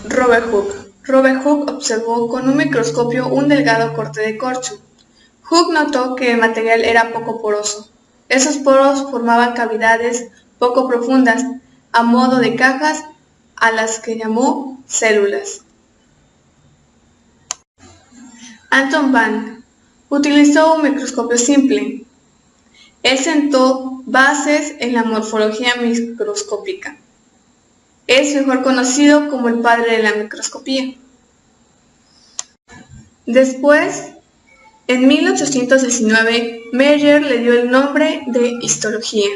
Robert Hooke. Robert Hooke observó con un microscopio un delgado corte de corcho. Hooke notó que el material era poco poroso. Esos poros formaban cavidades poco profundas, a modo de cajas, a las que llamó células. Anton Bank utilizó un microscopio simple. Él sentó bases en la morfología microscópica. Es mejor conocido como el padre de la microscopía. Después, en 1819, Meyer le dio el nombre de histología.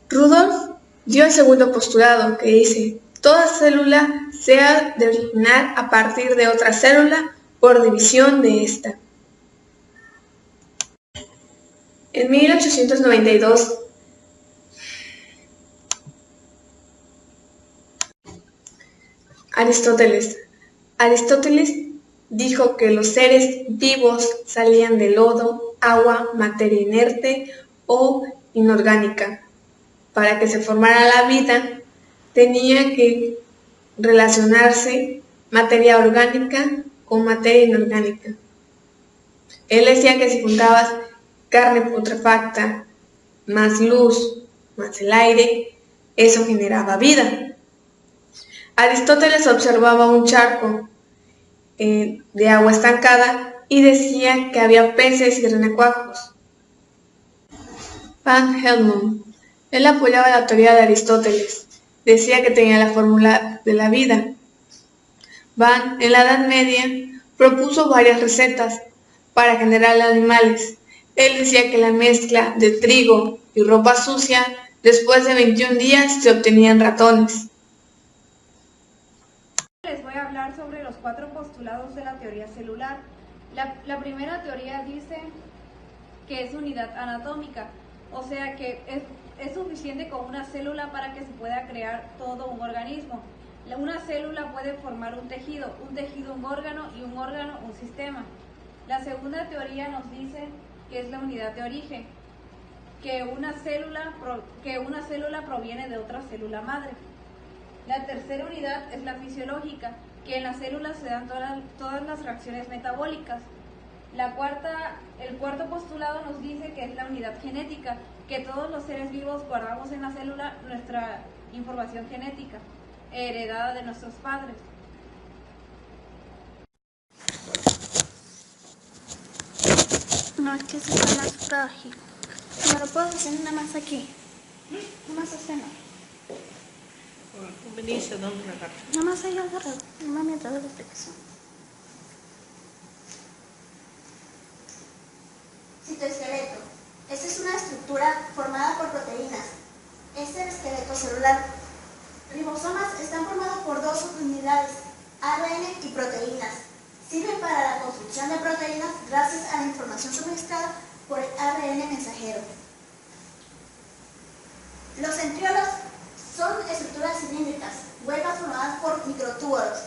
Rudolf dio el segundo postulado, que dice: toda célula se ha de originar a partir de otra célula por división de esta. En 1892, Aristóteles dijo que los seres vivos salían de lodo, agua, materia inerte o inorgánica. Para que se formara la vida, tenía que relacionarse materia orgánica con materia inorgánica. Él decía que si juntabas carne putrefacta más luz más el aire, eso generaba vida. Aristóteles observaba un charco de agua estancada y decía que había peces y renacuajos. Van Helmont. Él apoyaba la teoría de Aristóteles. Decía que tenía la fórmula de la vida. Van, en la Edad Media, propuso varias recetas para generar animales. Él decía que la mezcla de trigo y ropa sucia, después de 21 días se obtenían ratones. Les voy a hablar sobre los 4 postulados de la teoría celular. La primera teoría dice que es unidad anatómica, o sea que es suficiente con una célula para que se pueda crear todo un organismo. Una célula puede formar un tejido un órgano y un órgano un sistema. La segunda teoría nos dice que es la unidad de origen, que una célula proviene de otra célula madre. La tercera unidad es la fisiológica, que en las células se dan todas las reacciones metabólicas. El cuarto postulado nos dice que es la unidad genética, que todos los seres vivos guardamos en la célula nuestra información genética, heredada de nuestros padres. No, es que eso está más frágil. Me lo puedo hacer nada más aquí. Nada más hacer nada más ahí agarrado. Nada más mientras de la explicación. Citoesqueleto. Esta es una estructura formada por proteínas. Este es el esqueleto celular. Ribosomas están formados por 2 unidades, ARN y proteínas. Sirven para la construcción de proteínas gracias a la información suministrada por el ARN mensajero. Los centriolos son estructuras cilíndricas, huecas formadas por microtúbulos.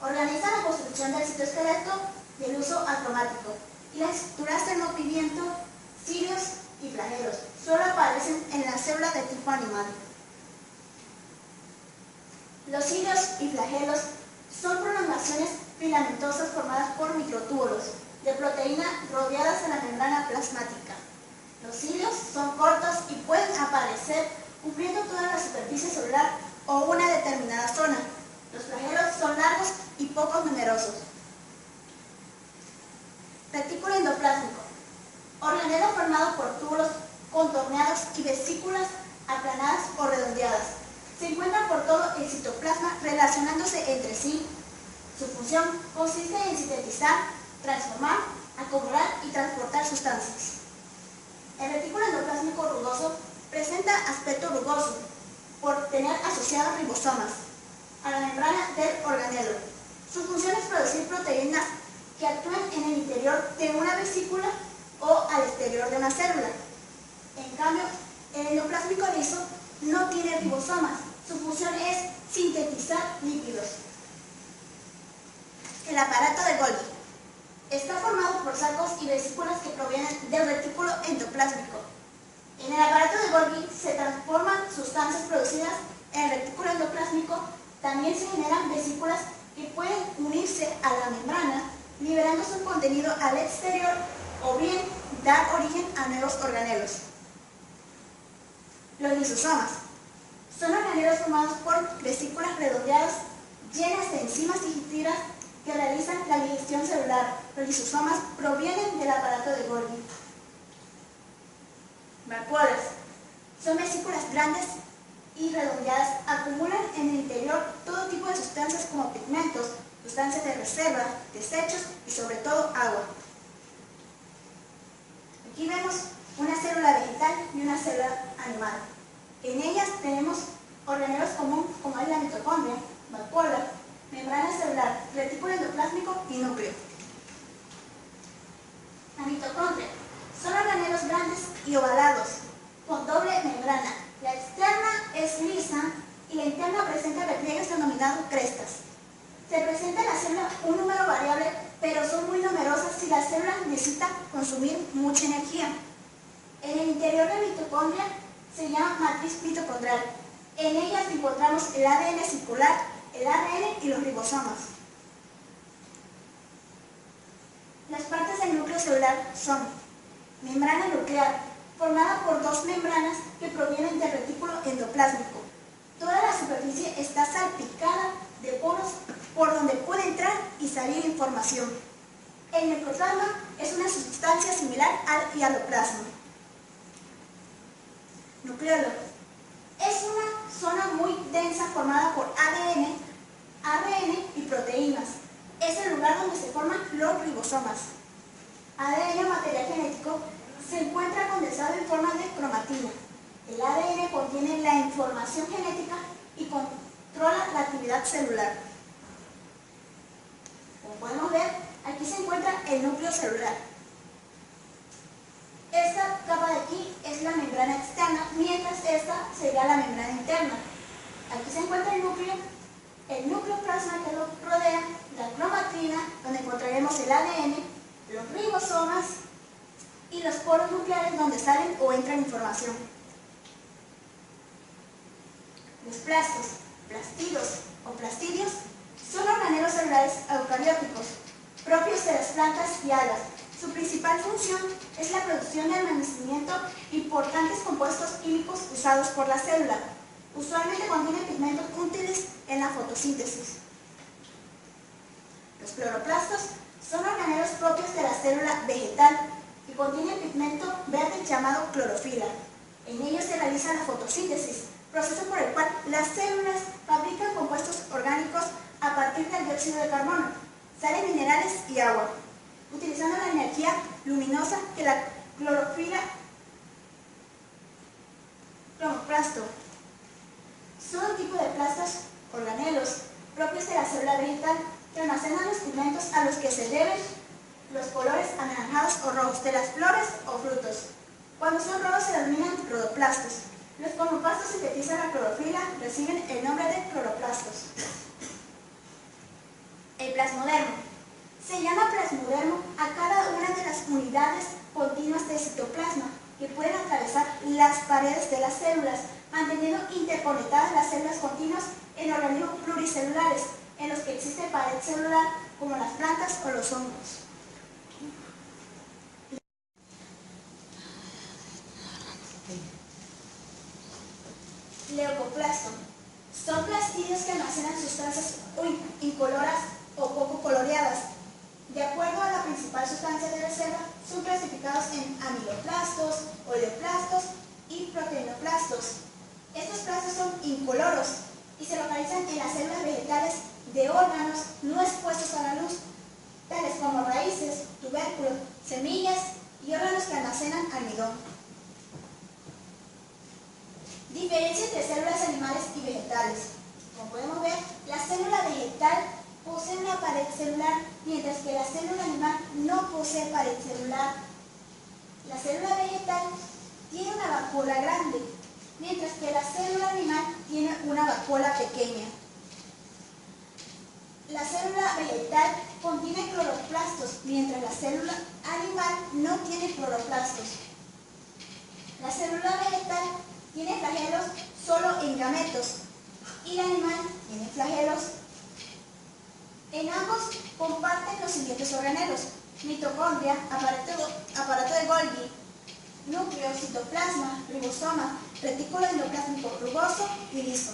Organizan la construcción del citoesqueleto del uso acromático. Y las estructuras termopimiento, cilios y flagelos solo aparecen en las células de tipo animal. Los cilios y flagelos son prolongaciones filamentosas formadas por microtúbulos de proteína rodeadas de la membrana plasmática. Los cilios son cortos y pueden aparecer cubriendo toda la superficie celular o una determinada zona. Los flagelos son largos y poco numerosos. Retículo endoplásmico. Organelo formado por túbulos contorneados y vesículas aplanadas o redondeadas. Se encuentran por todo el citoplasma relacionándose entre sí. Su función consiste en sintetizar, transformar, acumular y transportar sustancias. El retículo endoplásmico rugoso presenta aspecto rugoso por tener asociados ribosomas a la membrana del organelo. Su función es producir proteínas que actúan en el interior de una vesícula o al exterior de una célula. En cambio, el endoplásmico liso no tiene ribosomas. Su función es sintetizar lípidos. El aparato de Golgi está formado por sacos y vesículas que provienen del retículo endoplásmico. En el aparato de Golgi se transforman sustancias producidas en el retículo endoplásmico También se generan vesículas que pueden unirse a la membrana, liberando su contenido al exterior o bien dar origen a nuevos organelos. Los lisosomas son organelos formados por vesículas redondeadas llenas de enzimas digestivas que realizan la digestión celular. Los lisosomas provienen del aparato de Golgi. Vacuolas son vesículas grandes y redondeadas, acumulan en el interior todo tipo de sustancias como pigmentos, sustancias de reserva, desechos y sobre todo agua. Aquí vemos una célula vegetal y una célula animal. En ellas tenemos organelos comunes como es la mitocondria, vacuola, membrana celular, retículo endoplásmico y núcleo. La mitocondria son organelos grandes y ovalados, con doble membrana. La externa es lisa y la interna presenta repliegues denominados crestas. Se presenta en la célula un número variable, pero son muy numerosas si la célula necesita consumir mucha energía. En el interior de la mitocondria se llama matriz mitocondrial. En ellas encontramos el ADN circular, el ARN y los ribosomas. Las partes del núcleo celular son membrana nuclear, formada por dos membranas que provienen del retículo endoplásmico. Toda la superficie está salpicada de poros por donde puede entrar y salir información. El necroplasma es una sustancia similar al hialoplasma. Nucleolo es una zona muy densa formada por ADN, ARN y proteínas. Es el lugar donde se forman los ribosomas. ADN, material genético, se encuentra condensado en forma de cromatina. El ADN contiene la información genética y controla la actividad celular. Como podemos ver, aquí se encuentra el núcleo celular. Esta capa de aquí es la membrana externa, mientras esta sería la membrana interna. Aquí se encuentra el núcleo plasma que lo rodea, la cromatina, donde encontraremos el ADN, los ribosomas y los poros nucleares donde salen o entran información. Los plastos, plastidos o plastidios son organelos celulares eucarióticos, propios de las plantas y algas. Su principal función es la producción y almacenamiento de importantes compuestos químicos usados por la célula. Usualmente contienen pigmentos útiles en la fotosíntesis. Los cloroplastos son organelos propios de la célula vegetal que contienen pigmento verde llamado clorofila. En ellos se realiza la fotosíntesis, proceso por el cual las células fabrican compuestos orgánicos a partir del dióxido de carbono, sales minerales y agua, utilizando la energía luminosa que la clorofila cromoplasto. Son un tipo de plastos organelos propios de la célula vegetal que almacenan los pigmentos a los que se deben los colores anaranjados o rojos de las flores o frutos. Cuando son rojos se denominan cloroplastos. Los cloroplastos sintetizan la clorofila, reciben el nombre de cloroplastos. El plasmodermo. Se llama plasmodermo a cada una de las unidades continuas del citoplasma que pueden atravesar las paredes de las células, manteniendo interconectadas las células continuas en organismos pluricelulares, en los que existe pared celular, como las plantas o los hongos. Leucoplasto. Son plastidios que almacenan sustancias incoloras o poco coloreadas. De acuerdo a la principal sustancia de reserva, son clasificados en amiloplastos, oleoplastos y proteinoplastos. Estos plastos son incoloros y se localizan en las células vegetales de órganos no expuestos a la luz, tales como raíces, tubérculos, semillas y órganos que almacenan almidón. Diferencia entre células animales y vegetales. Como podemos ver, la célula vegetal posee una pared celular, mientras que la célula animal no posee pared celular. La célula vegetal tiene una vacuola grande, mientras que la célula animal tiene una vacuola pequeña. La célula vegetal contiene cloroplastos, mientras la célula animal no tiene cloroplastos. La célula vegetal tiene flagelos solo en gametos, y el animal tiene flagelos. En ambos comparten los siguientes organelos: mitocondria, aparato de Golgi, núcleo, citoplasma, ribosoma, retículo endoplásmico rugoso y liso.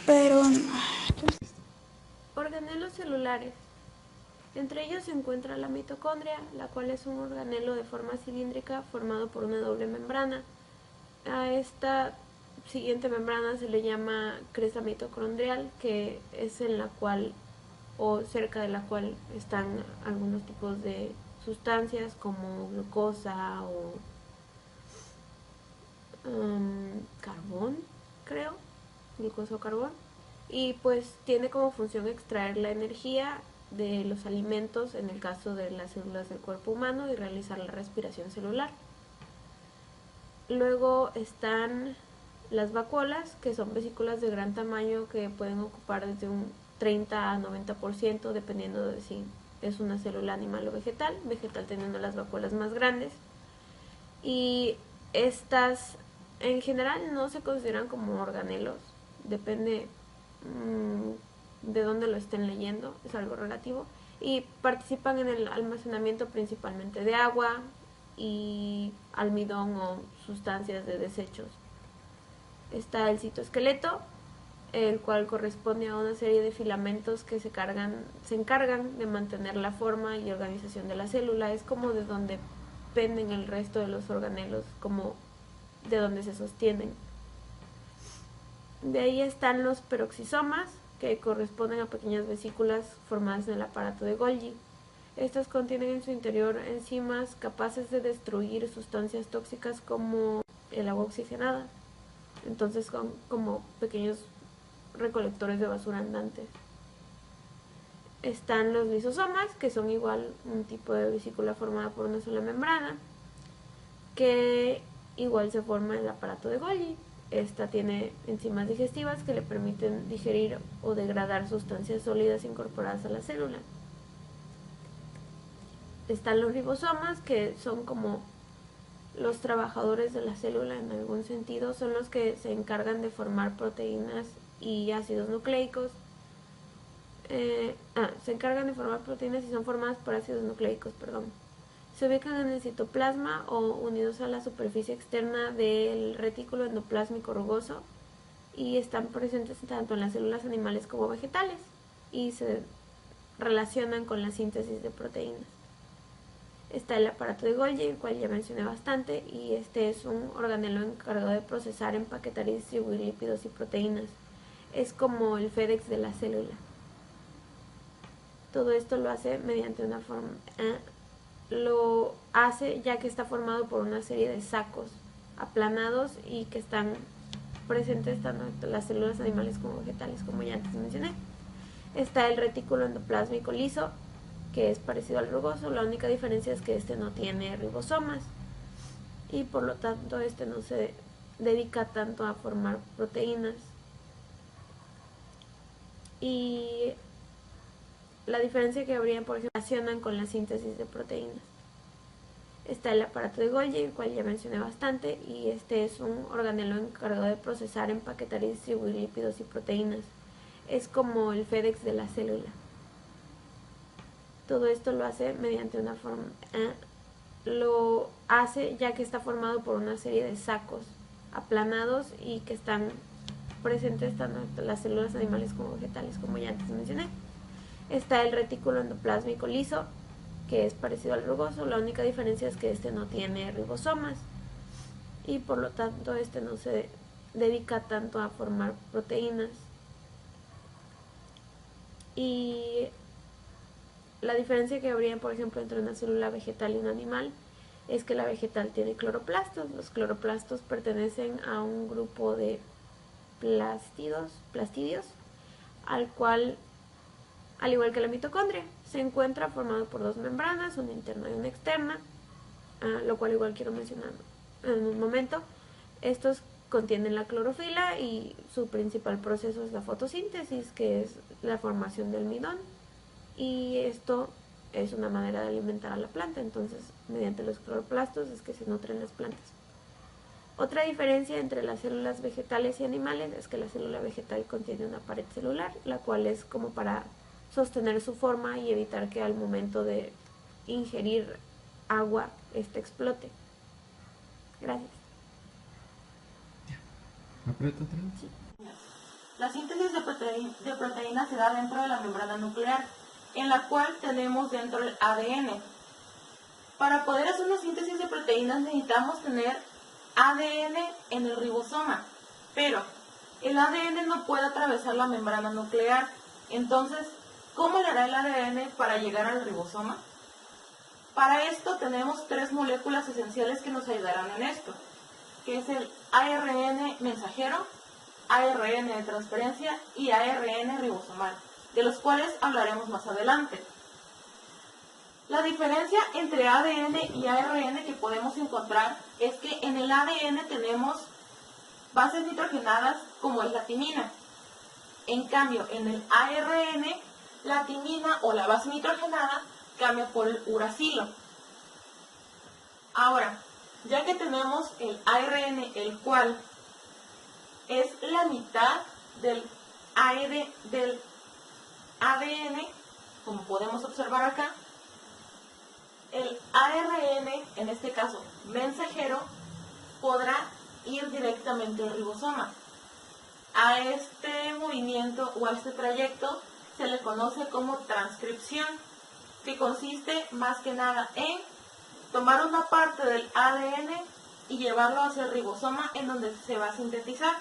Pero Organelos celulares. Entre ellos se encuentra la mitocondria, la cual es un organelo de forma cilíndrica formado por una doble membrana. A esta siguiente membrana se le llama cresta mitocondrial, que es en la cual o cerca de la cual están algunos tipos de sustancias como glucosa o carbón, creo, glucosa o carbón, y pues tiene como función extraer la energía de los alimentos en el caso de las células del cuerpo humano y realizar la respiración celular. Luego están las vacuolas, que son vesículas de gran tamaño que pueden ocupar desde un 30 a 90% dependiendo de si es una célula animal o vegetal teniendo las vacuolas más grandes. Y estas en general no se consideran como organelos, depende de dónde lo estén leyendo, es algo relativo, y participan en el almacenamiento principalmente de agua y almidón o sustancias de desechos. Está el citoesqueleto, el cual corresponde a una serie de filamentos que se encargan de mantener la forma y organización de la célula. Es como de donde penden el resto de los organelos, como de donde se sostienen. De ahí están los peroxisomas, que corresponden a pequeñas vesículas formadas en el aparato de Golgi. Estas contienen en su interior enzimas capaces de destruir sustancias tóxicas como el agua oxigenada. Entonces son como pequeños recolectores de basura andantes. Están los lisosomas, que son igual un tipo de vesícula formada por una sola membrana, que igual se forma en el aparato de Golgi. Esta tiene enzimas digestivas que le permiten digerir o degradar sustancias sólidas incorporadas a la célula. Están los ribosomas, que son como los trabajadores de la célula en algún sentido, son los que se encargan de formar proteínas y ácidos nucleicos. Se encargan de formar proteínas y son formadas por ácidos nucleicos, Se ubican en el citoplasma o unidos a la superficie externa del retículo endoplásmico rugoso y están presentes tanto en las células animales como vegetales y se relacionan con la síntesis de proteínas. Está el aparato de Golgi, el cual ya mencioné bastante, y este es un organelo encargado de procesar, empaquetar y distribuir lípidos y proteínas. Es como el FedEx de la célula. Todo esto lo hace mediante una forma... lo hace ya que está formado por una serie de sacos aplanados y que están presentes tanto en las células animales como vegetales, como ya antes mencioné. Está el retículo endoplásmico liso, que es parecido al rugoso, la única diferencia es que este no tiene ribosomas y por lo tanto este no se dedica tanto a formar proteínas. Y la diferencia que habría, por ejemplo, relacionan con la síntesis de proteínas. Está el aparato de Golgi, el cual ya mencioné bastante, y este es un organelo encargado de procesar, empaquetar y distribuir lípidos y proteínas. Es como el FedEx de la célula. Todo esto lo hace mediante una forma... lo hace ya que está formado por una serie de sacos aplanados y que están presentes tanto en las células animales como vegetales, como ya antes mencioné. Está el retículo endoplásmico liso, que es parecido al rugoso, la única diferencia es que este no tiene ribosomas y por lo tanto este no se dedica tanto a formar proteínas. Y la diferencia que habría, por ejemplo, entre una célula vegetal y un animal es que la vegetal tiene cloroplastos. Los cloroplastos pertenecen a un grupo de plastidios, al cual, al igual que la mitocondria, se encuentra formado por dos membranas, una interna y una externa, lo cual igual quiero mencionar en un momento. Estos contienen la clorofila y su principal proceso es la fotosíntesis, que es la formación del almidón, y esto es una manera de alimentar a la planta. Entonces mediante los cloroplastos es que se nutren las plantas. Otra diferencia entre las células vegetales y animales es que la célula vegetal contiene una pared celular, la cual es como para sostener su forma y evitar que al momento de ingerir agua explote. Gracias. ¿Aprieta otra vez? Sí. La síntesis de proteínas se da dentro de la membrana nuclear, en la cual tenemos dentro el ADN. Para poder hacer una síntesis de proteínas necesitamos tener ADN en el ribosoma, pero el ADN no puede atravesar la membrana nuclear. Entonces, ¿cómo le hará el ADN para llegar al ribosoma? Para esto tenemos 3 moléculas esenciales que nos ayudarán en esto, que es el ARN mensajero, ARN de transferencia y ARN ribosomal, de los cuales hablaremos más adelante. La diferencia entre ADN y ARN que podemos encontrar es que en el ADN tenemos bases nitrogenadas como es la timina. En cambio, en el ARN, la timina o la base nitrogenada cambia por el uracilo. Ahora, ya que tenemos el ARN, el cual es la mitad del ADN, como podemos observar acá, el ARN, en este caso mensajero, podrá ir directamente al ribosoma. A este movimiento o a este trayecto se le conoce como transcripción, que consiste más que nada en tomar una parte del ADN y llevarlo hacia el ribosoma, en donde se va a sintetizar.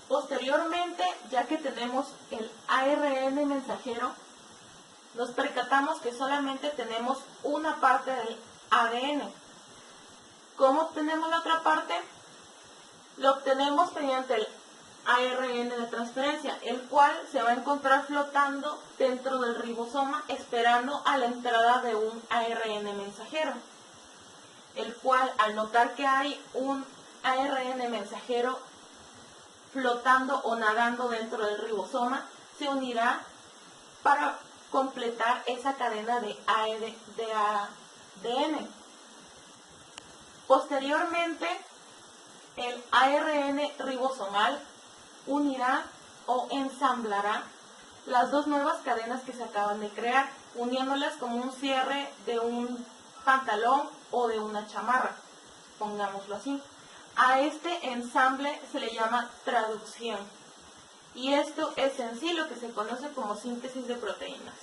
Posteriormente, ya que tenemos el ARN mensajero, nos percatamos que solamente tenemos una parte del ADN. ¿Cómo obtenemos la otra parte? Lo obtenemos mediante el ARN de transferencia, el cual se va a encontrar flotando dentro del ribosoma esperando a la entrada de un ARN mensajero, el cual, al notar que hay un ARN mensajero flotando o nadando dentro del ribosoma, se unirá para completar esa cadena de ADN. Posteriormente, el ARN ribosomal unirá o ensamblará las 2 nuevas cadenas que se acaban de crear, uniéndolas como un cierre de un pantalón o de una chamarra, pongámoslo así. A este ensamble se le llama traducción. Y esto es en sí lo que se conoce como síntesis de proteínas.